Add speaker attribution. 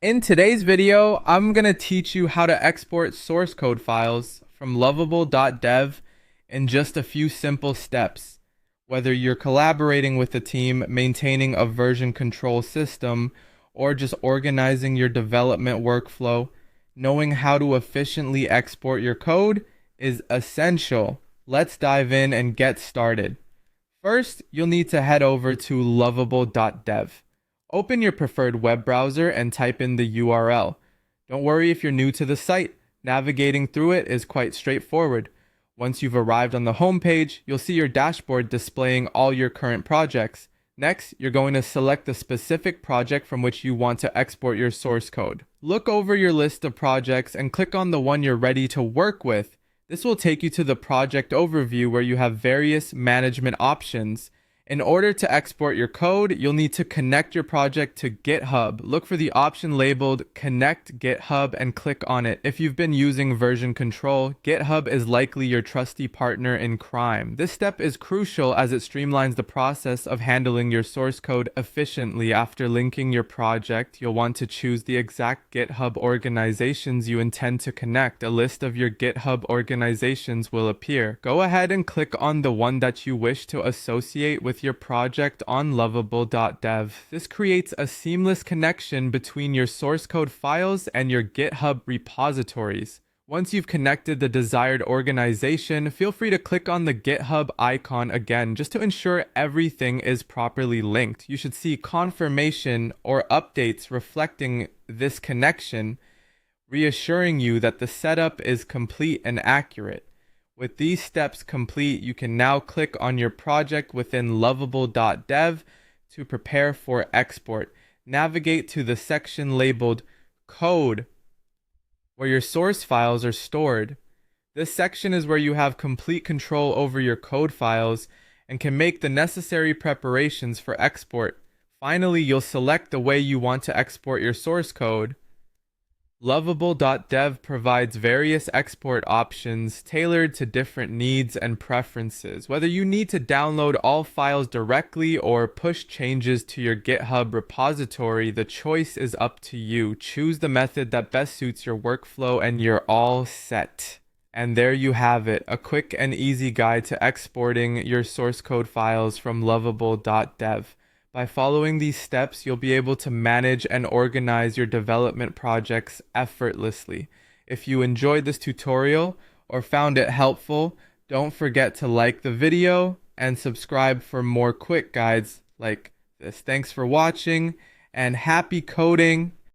Speaker 1: In today's video, I'm going to teach you how to export source code files from lovable.dev in just a few simple steps. Whether you're collaborating with a team, maintaining a version control system, or just organizing your development workflow, knowing how to efficiently export your code is essential. Let's dive in and get started. First, you'll need to head over to lovable.dev. Open your preferred web browser and type in the URL. Don't worry if you're new to the site. Navigating through it is quite straightforward. Once you've arrived on the home page, you'll see your dashboard displaying all your current projects. Next, you're going to select the specific project from which you want to export your source code. Look over your list of projects and click on the one you're ready to work with. This will take you to the project overview where you have various management options. In order to export your code, you'll need to connect your project to GitHub. Look for the option labeled Connect GitHub and click on it. If you've been using version control, GitHub is likely your trusty partner in crime. This step is crucial as it streamlines the process of handling your source code efficiently. After linking your project, you'll want to choose the exact GitHub organizations you intend to connect. A list of your GitHub organizations will appear. Go ahead and click on the one that you wish to associate with your project on lovable.dev. This creates a seamless connection between your source code files and your GitHub repositories. Once you've connected the desired organization, feel free to click on the GitHub icon again just to ensure everything is properly linked. You should see confirmation or updates reflecting this connection, reassuring you that the setup is complete and accurate. With these steps complete, you can now click on your project within lovable.dev to prepare for export. Navigate to the section labeled Code, where your source files are stored. This section is where you have complete control over your code files and can make the necessary preparations for export. Finally, you'll select the way you want to export your source code. Lovable.dev provides various export options tailored to different needs and preferences. Whether you need to download all files directly or push changes to your GitHub repository, the choice is up to you. Choose the method that best suits your workflow and you're all set. And there you have it, a quick and easy guide to exporting your source code files from lovable.dev. By following these steps, you'll be able to manage and organize your development projects effortlessly. If you enjoyed this tutorial or found it helpful, don't forget to like the video and subscribe for more quick guides like this. Thanks for watching and happy coding!